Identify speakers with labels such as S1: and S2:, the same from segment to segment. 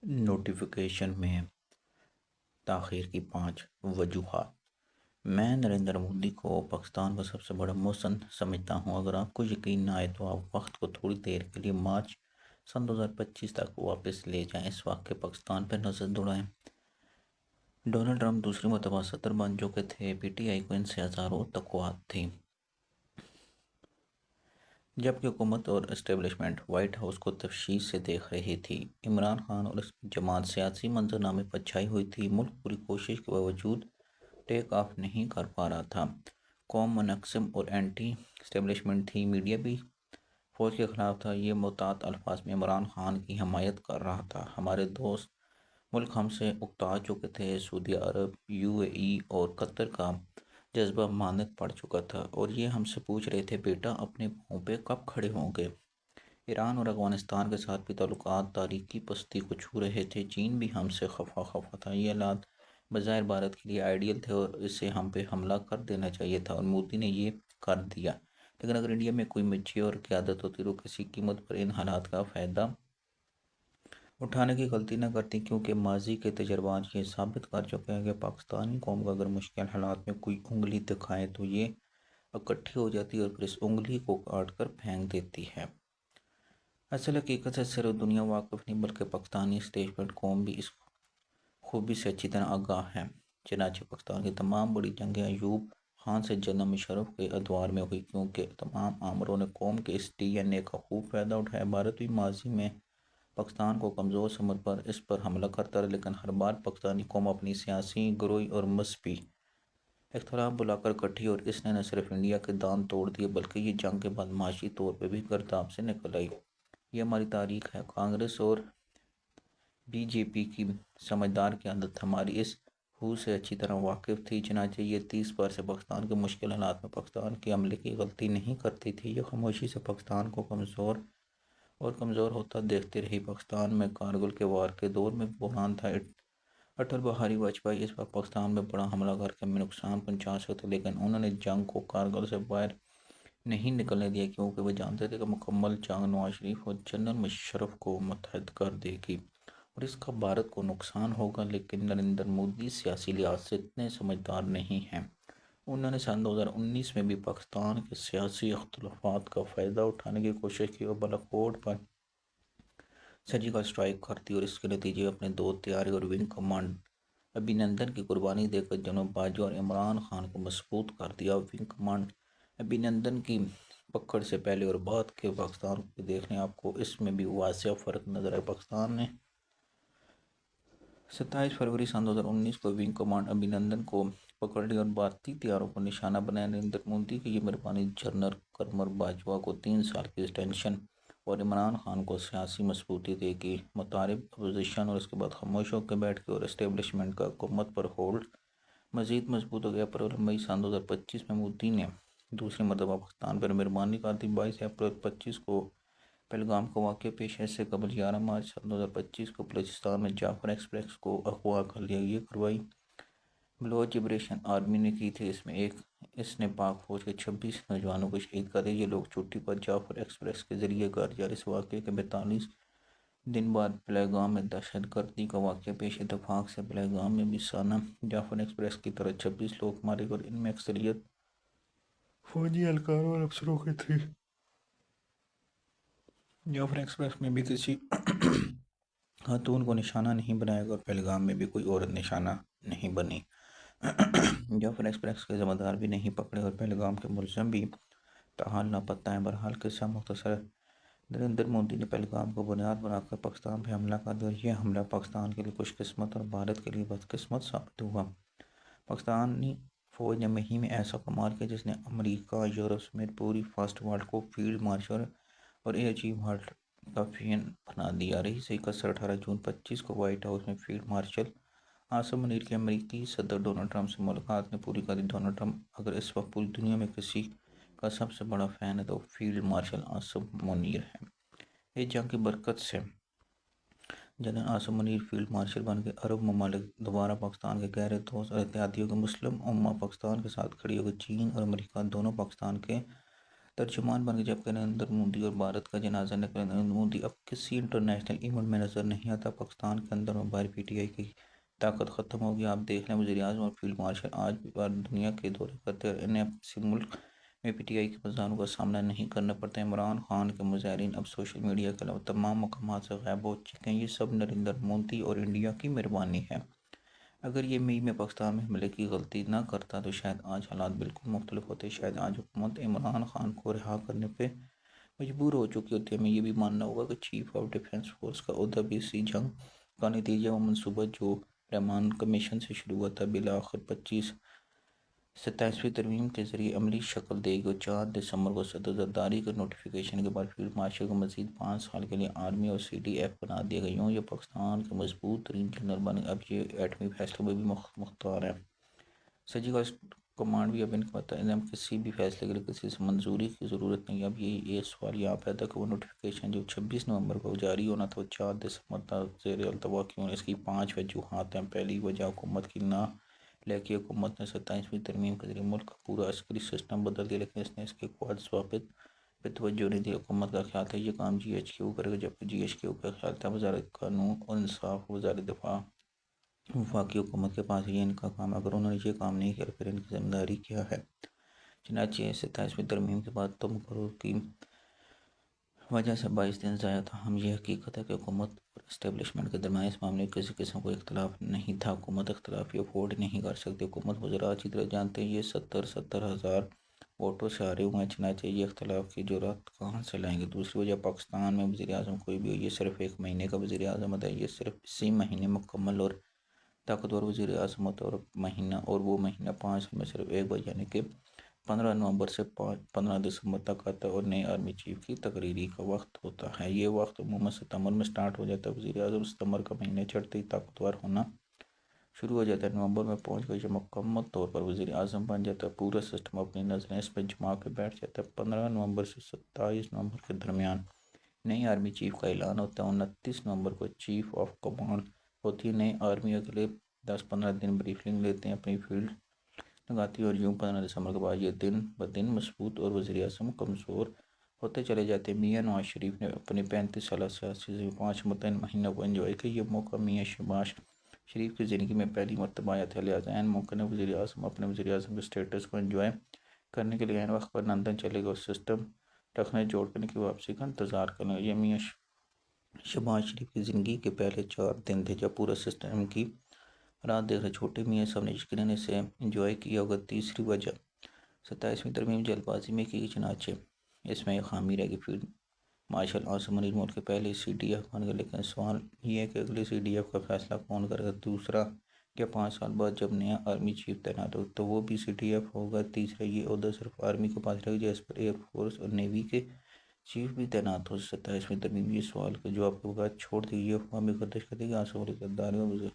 S1: Notification میں تاخیر کی 5 وجوہات۔ میں نریندر مودی کو پاکستان کا سب سے بڑا محسن سمجھتا ہوں۔ اگر آپ کو یقین نہ آئے تو آپ وقت کو تھوڑی دیر کے لیے مارچ سن 2025 تک واپس لے جائیں۔ اس وقت کے پاکستان پر نظر دوڑائیں۔ ڈونلڈ ٹرمپ دوسری مرتبہ صدر بن چکے تھے۔ پی ٹی آئی کو ان سے ہزاروں توقعات تھیں، جبکہ حکومت اور اسٹیبلشمنٹ وائٹ ہاؤس کو تشویش سے دیکھ رہی تھی۔ عمران خان اور اس کی جماعت سیاسی منظرنامے پر چھائی ہوئی تھی۔ ملک پوری کوشش کے باوجود ٹیک آف نہیں کر پا رہا تھا۔ قوم منقسم اور اینٹی اسٹیبلشمنٹ تھی۔ میڈیا بھی فوج کے خلاف تھا۔ یہ محتاط الفاظ میں عمران خان کی حمایت کر رہا تھا: ہمارے دوست ملک ہم سے اکتا چکے تھے۔ سعودی عرب، یو اے ای اور قطر کا جذبہ مانت پڑ چکا تھا اور یہ ہم سے پوچھ رہے تھے، بیٹا اپنے پاؤں پہ کب کھڑے ہوں گے؟ ایران اور افغانستان کے ساتھ بھی تعلقات تاریخی پستی کو چھو رہے تھے۔ چین بھی ہم سے خفا تھا۔ یہ حالات بظاہر بھارت کے لیے آئیڈیل تھے اور اسے ہم پہ حملہ کر دینا چاہیے تھا، اور مودی نے یہ کر دیا۔ لیکن اگر انڈیا میں کوئی میچور قیادت ہوتی تو کسی قیمت پر ان حالات کا فائدہ اٹھانے کی غلطی نہ کرتی، کیونکہ ماضی کے تجربات یہ ثابت کر چکے ہیں کہ پاکستانی قوم کو اگر مشکل حالات میں کوئی انگلی دکھائے تو یہ اکٹھی ہو جاتی ہے اور پھر اس انگلی کو کاٹ کر پھینک دیتی ہے۔ اصل حقیقت سے صرف دنیا واقف نہیں بلکہ پاکستانی اسٹیبلشمنٹ قوم بھی اس خوبی سے اچھی طرح آگاہ ہے۔ چنانچہ پاکستان کی تمام بڑی جنگیں ایوب خان سے جنرل مشرف کے ادوار میں ہوئی، کیونکہ تمام آمروں نے قوم کے اس ڈی این اے کا خوب فائدہ اٹھایا۔ بھارت بھی ماضی میں پاکستان کو کمزور سمجھ پر اس پر حملہ کرتا رہا، لیکن ہر بار پاکستانی قوم اپنی سیاسی، گروہی اور مذہبی اختلاف بلا کر کٹھی، اور اس نے نہ صرف انڈیا کے داند توڑ دیے بلکہ یہ جنگ کے بعد معاشی طور پہ بھی گرداب سے نکل آئی۔ یہ ہماری تاریخ ہے۔ کانگریس اور بی جے پی کی سمجھدار قیادت ہماری اس ہو سے اچھی طرح واقف تھی، چنانچہ یہ 30 بار سے پاکستان کے مشکل حالات میں پاکستان کے عملے کی غلطی نہیں کرتی تھی۔ یہ خاموشی سے پاکستان کو کمزور اور کمزور ہوتا دیکھتی رہی۔ پاکستان میں کارگل کے وار کے دور میں بحران تھا۔ اٹل بہاری واجپئی اس وقت پاکستان میں بڑا حملہ کر کے ہمیں نقصان پہنچا سکتے، لیکن انہوں نے جنگ کو کارگل سے باہر نہیں نکلنے دیا، کیونکہ وہ جانتے تھے کہ مکمل جنگ نواز شریف اور جنرل مشرف کو متحد کر دے گی اور اس کا بھارت کو نقصان ہوگا۔ لیکن نریندر مودی سیاسی لحاظ سے اتنے سمجھدار نہیں ہیں۔ انہوں نے سن 2019 میں بھی پاکستان کے سیاسی اختلافات کا فائدہ اٹھانے کی کوشش کی اور بالاکوٹ پر سرجیکل اسٹرائیک کر دی، اور اس کے نتیجے میں اپنے 2 طیارے اور ونگ کمانڈ ابھینندن کی قربانی دے کر جنرل باجوہ اور عمران خان کو مضبوط کر دیا۔ ونگ کمانڈ ابھینندن کی پکڑ سے پہلے اور بعد کے پاکستان کو دیکھنے آپ کو اس میں بھی واضح فرق نظر آئے۔ پاکستان نے 27 فروری سن 2019 کو ونگ کمانڈ ابھینندن کو پکڑ لیا اور بھارتی طیاروں کو نشانہ بنایا۔ نریندر مودی کی یہ مہربانی جنرل کرمر باجوہ کو 3 سال کی ڈیٹینشن اور عمران خان کو سیاسی مضبوطی دے گی۔ متعارف اپوزیشن اور اس کے بعد خاموش ہو کے بیٹھ کے اور اسٹیبلشمنٹ کا حکومت پر ہولڈ مزید مضبوط ہو گیا۔ اپریل مئی سن 2025 میں مودی نے دوسری مرتبہ پاکستان پر مہربانی کر دی۔ 22 اپریل 25 کو پہلگام کا واقعہ پیش ہے۔ اس سے قبل 11 مارچ سن 2025 کو بلوچستان میں جعفر ایکسپریس کو اغوا کر لیا۔ یہ کارروائی بلوچ لبریشن آرمی نے کی تھی۔ اس نے پاک فوج کے 26 نوجوانوں کو شہید کر دیا۔ یہ لوگ چھٹی پر جعفر ایکسپریس کے ذریعے گھر جا رہے۔ اس واقعے کے 42 دن بعد پہلگام میں دہشت گردی کا واقعہ پیش ہے۔ اتفاق سے پہلگام میں بھی سانہ جعفر ایکسپریس کی طرح 26 لوگ مارے گئے اور ان میں اکثریت فوجی اہلکاروں اور افسروں کی تھی۔ جعفر ایکسپریس میں بھی کسی خاتون کو نشانہ نہیں بنایا گیا اور پہلگام میں بھی کوئی عورت نشانہ نہیں بنی۔ جعفر ایکسپریس کے ذمہ دار بھی نہیں پکڑے اور پہلگام کے ملزم بھی تاحال لاپتہ ہیں۔ بہرحال قصہ مختصر ہے، نریندر مودی نے پہلگام کو بنیاد بنا کر پاکستان پہ حملہ کر دیا اور یہ حملہ پاکستان کے لیے خوش قسمت اور بھارت کے لیے بدقسمت ثابت ہوا۔ پاکستانی فوج نے مہم میں ایسا کمال کیا جس نے امریکہ، یورپ سمیت پوری فرسٹ ورلڈ کو فیلڈ مارشل اور اے عجیب ہارٹ کا فین بنا دیا۔ رہی صحیح کثر 18 جون 25 کو وائٹ ہاؤس میں فیلڈ مارشل عاصم منیر کی امریکی صدر ڈونلڈ ٹرمپ سے ملاقات نے پوری کر دی۔ ڈونلڈ ٹرمپ اگر اس وقت پوری دنیا میں کسی کا سب سے بڑا فین ہے تو فیلڈ مارشل عاصم منیر ہے۔ اس جنگ کی برکت سے general Asim Munir field marshal بن گئے۔ عرب ممالک دوبارہ پاکستان کے گہرے دوست اور اتحادی ہو گئے۔ مسلم امہ پاکستان کے ساتھ کھڑی ہو گئی۔ چین اور امریکہ دونوں پاکستان کے ترجمان بن گئے، جبکہ نریندر مودی اور بھارت کا جنازہ نکلا۔ نریندر مودی اب کسی انٹرنیشنل ایونٹ میں نظر نہیں آتا۔ پاکستان کے اندر اور باہر پی ٹی آئی کی طاقت ختم ہوگی۔ آپ دیکھ لیں، وزیر اعظم اور فیلڈ مارشل آج بھی دنیا کے دورے کرتے ہیں، انہیں اب کسی ملک میں پی ٹی آئی کے مظاہروں کا سامنا نہیں کرنا پڑتا۔ عمران خان کے مظاہرین اب سوشل میڈیا کے علاوہ تمام مقامات سے غائب ہو چکے ہیں۔ یہ سب نریندر مودی اور انڈیا کی مہربانی ہے۔ اگر یہ مئی میں پاکستان میں حملے کی غلطی نہ کرتا تو شاید آج حالات بالکل مختلف ہوتے۔ شاید آج حکومت عمران خان کو رہا کرنے پہ مجبور ہو چکی ہوتی۔ ہمیں یہ بھی ماننا ہوگا کہ چیف آف ڈیفنس فورس کا عہدہ بھی اسی جنگ کا نتیجہ و منصوبہ جو رحمان کمیشن سے شروع ہوا تھا، بالآخر 27ویں ترمیم کے ذریعے عملی شکل دے گی۔ 4 دسمبر کو صدر زرداری کے نوٹیفیکیشن کے بعد فیلڈ مارشل کو مزید 5 سال کے لیے آرمی اور سی ڈی ایف بنا دیا گیا۔ یوں یہ پاکستان کے مضبوط ترین جنرل بن گئے، اب یہ ایٹمی فیصلوں میں بھی مختار ہے۔ سرجیکل کمانڈ بھی اب ان کا بتایا، اب کسی بھی فیصلے کے لیے کسی سے منظوری کی ضرورت نہیں۔ اب یہ سوال یہاں پیدا کہ وہ نوٹیفیکیشن جو 26 نومبر کو جاری ہونا تھا وہ 4 دسمبر تک زیر التوا کیوں؟ اس کی 5 وجوہات ہیں۔ پہلی وجہ حکومت کی نالیکی۔ حکومت نے 27ویں ترمیم کے ذریعے ملک کا پورا عسکری سسٹم بدل دیا، لیکن اس نے اس کے کواد ضوابط پہ توجہ نہیں دی۔ حکومت کا خیال تھا یہ کام جی ایچ کیو کرے گا، جبکہ جی ایچ کیو کا خیال تھا وزارت قانون اور انصاف، وزارت دفاع۔ وفاقی حکومت کے پاس یہ ان کا کام ہے، اگر انہوں نے یہ کام نہیں کیا پھر ان کی ذمہ داری کیا ہے؟ چنانچہ 27ویں ترمیم کے بعد تم کرو کی وجہ سے 22 دن ضائع تھا۔ ہم یہ حقیقت ہے کہ حکومت اور اسٹیبلشمنٹ کے درمیان اس معاملے میں کسی قسم کوئی اختلاف نہیں تھا۔ حکومت اختلافی افورڈ نہیں کر سکتی۔ حکومت وزراء اچھی طرح جانتے ہیں یہ 70,000 ووٹوں سے ہارے ہوئے ہیں، چنانچہ یہ اختلاف کی جرات کہاں سے لائیں گے؟ دوسری وجہ، پاکستان میں وزیر اعظم کوئی بھی ہو، یہ صرف ایک مہینے کا وزیر اعظم ہے، یہ صرف اسی مہینے مکمل اور طاقتور وزیر اعظم ہوتا ہے، اور وہ مہینہ 5 سال میں صرف ایک بار یعنی کہ 15 نومبر سے 15 دسمبر تک آتا ہے، اور نئے آرمی چیف کی تقرری کا وقت ہوتا ہے۔ یہ وقت عموماً ستمبر میں سٹارٹ ہو جاتا ہے۔ وزیر اعظم ستمبر کا مہینہ چڑھتے ہی طاقتور ہونا شروع ہو جاتا ہے۔ نومبر میں پہنچ کر یہ مکمل طور پر وزیر اعظم بن جاتا ہے، پورا سسٹم اپنی نظریں اس پہ جما کے بیٹھ جاتا ہے۔ 15 نومبر سے 27 نومبر کے درمیان نئی آرمی چیف کا اعلان ہوتا ہے۔ 29 نومبر کو چیف آف کمانڈ ہوتی ہے۔ نئی آرمی اگلے 10-15 دن بریفنگ لیتے ہیں، اپنی فیلڈ لگاتی ہے، اور یوں 15 دسمبر کے بعد یہ دن بدن مضبوط اور وزیر اعظم کمزور ہوتے چلے جاتے ہیں۔ میاں نواز شریف نے اپنے 35 سالہ سیاسی زندگی 5 متعین مہینوں کو انجوائے کیا۔ یہ موقع میاں شہباز شریف کی زندگی میں پہلی مرتبہ آیا تھا، لہٰذا عین موقع نے وزیر اعظم اپنے وزیر اعظم کے اسٹیٹس کو انجوائے کرنے کے لیے عین وقت پر لندن چلے گئے اور سسٹم ٹخنے جوڑ کرنے کی واپسی کا انتظار کرنے لگے۔ یہ میاں شہباز شریف کی زندگی کے پہلے 4 دن تھے جب پورا سسٹم کی رات دیکھ رہے چھوٹے میاں صاحب نے یقیناً اسے انجوائے کیا ہوگا۔ تیسری وجہ، 27ویں ترمیم جلد بازی میں کی، چنانچہ اس میں ایک خامی رہ گئی۔ فیلڈ مارشل عاصم منیر ملک کے پہلے سی ڈی ایف بن گئے، لیکن سوال یہ ہے کہ اگلے سی ڈی ایف کا فیصلہ کون کرے گا؟ دوسرا، کیا 5 سال بعد جب نیا آرمی چیف تعینات ہوگا تو وہ بھی سی ڈی ایف ہوگا؟ تیسرا، یہ عہدہ صرف آرمی کے پاس رہے گا جس پر ایئر فورس اور نیوی کے چیف بھی تعینات ہو؟ 27ویں ترمیم یہ سوال کے جواب کے بغیر چھوڑ دی گئی۔ یہ افواہ بھی گردش کرتی ہے کہ آصف علی زرداری اور وزیر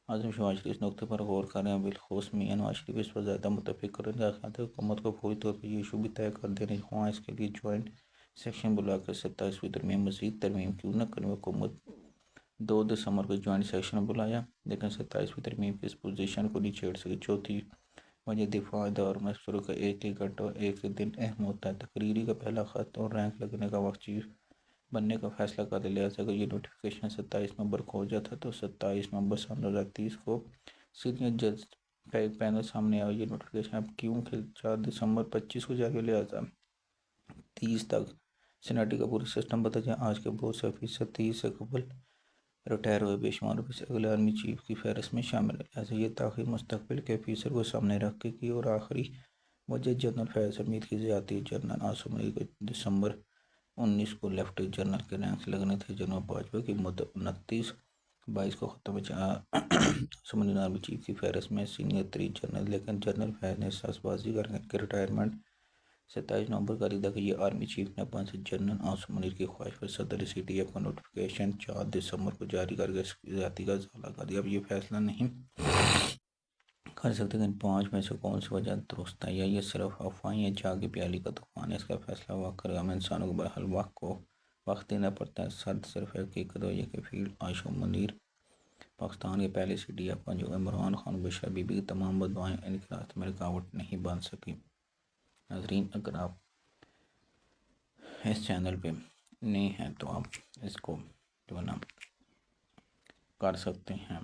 S1: اعظم شہباز شریف اس نقطے پر غور کر رہے ہیں، بالخصوص میاں نواز شریف اس پر زیادہ متفق کر رہے ہیں۔ خیال ہے حکومت کو فوری طور پر یہ ایشو بھی طے کر دینا ہے، خواہاں اس کے لیے جوائنٹ سیشن بلا کر 27ویں ترمیم مزید ترمیم کیوں نہ کریں۔ حکومت 2 دسمبر کو جوائنٹ سیشن بلایا، لیکن 27ویں ترمیم کی اس پوزیشن کو نہیں چھیڑ سکی۔ چوتھی وجہ، دفاع اداروں میں شروع کا ایک گھنٹہ اور ایک دن اہم ہوتا ہے۔ تقرری کا پہلا خط اور رینک لگنے کا وقت چیف بننے کا فیصلہ کر لیا، لہٰذا اگر یہ نوٹیفیکیشن 27 نومبر کو ہو جاتا تو 27 نومبر سن 2030 کو سینئر جج کا ایک پینل سامنے آیا۔ یہ نوٹیفیکیشن اب کیوں کہ 4 دسمبر 25 کو جاری ہو، لہٰذا 30 تک سینیٹی کا پورا سسٹم بدل جائے۔ آج کے بہت سے افیسر 30 سے قبل ریٹائر ہوئے، بے شمار افیسر اگلے آرمی چیف کی فہرست میں شامل ہے، لہٰذا یہ تاخیر مستقبل کے افیسر کو سامنے رکھ کے کی۔ اور آخری وجہ، جنرل فیض حمید کی زیادتی۔ جنرل عاصم منیر کو دسمبر 19 کو لیفٹیننٹ جنرل کے رینک لگنے تھے۔ جنرل باجوہ کی مدت 29/22 کو ختم ہے۔ عاصم منیر آرمی چیف کی فہرست میں سینئر ترین جنرل، لیکن جنرل فیض نے احساس بازی کر کے ریٹائرمنٹ 27 نومبر کا ریدہ کہ یہ آرمی چیف نے اپنے سے جنرل عاصم منیر کی خواہش پر صدر سی ڈی ایف کا نوٹیفیکیشن 4 دسمبر کو جاری کر کے اس کی زیادتی کا ازالہ کر دیا۔ اب یہ فیصلہ نہیں کر سکتے کہ ان 5 میں سے کون سی وجہ درست ہے یا یہ صرف افواہیں ہیں۔ جاگی پیالی کا طوفان ہے، اس کا فیصلہ وقت کرے گا۔ ہمیں انسانوں کو بہرحال وقت دینا پڑتا ہے۔ صرف حقیقت ہو یہ کہ فیلڈ عاصم منیر پاکستان کے پہلے سی ڈی ایف بن جو عمران خان بشرا بی بی کی تمام بددعائیں ان کے راستے میں رکاوٹ نہیں بن سکی۔ ناظرین، اگر آپ اس چینل پہ نہیں ہیں تو آپ اس کو جو ہے نا کر سکتے ہیں.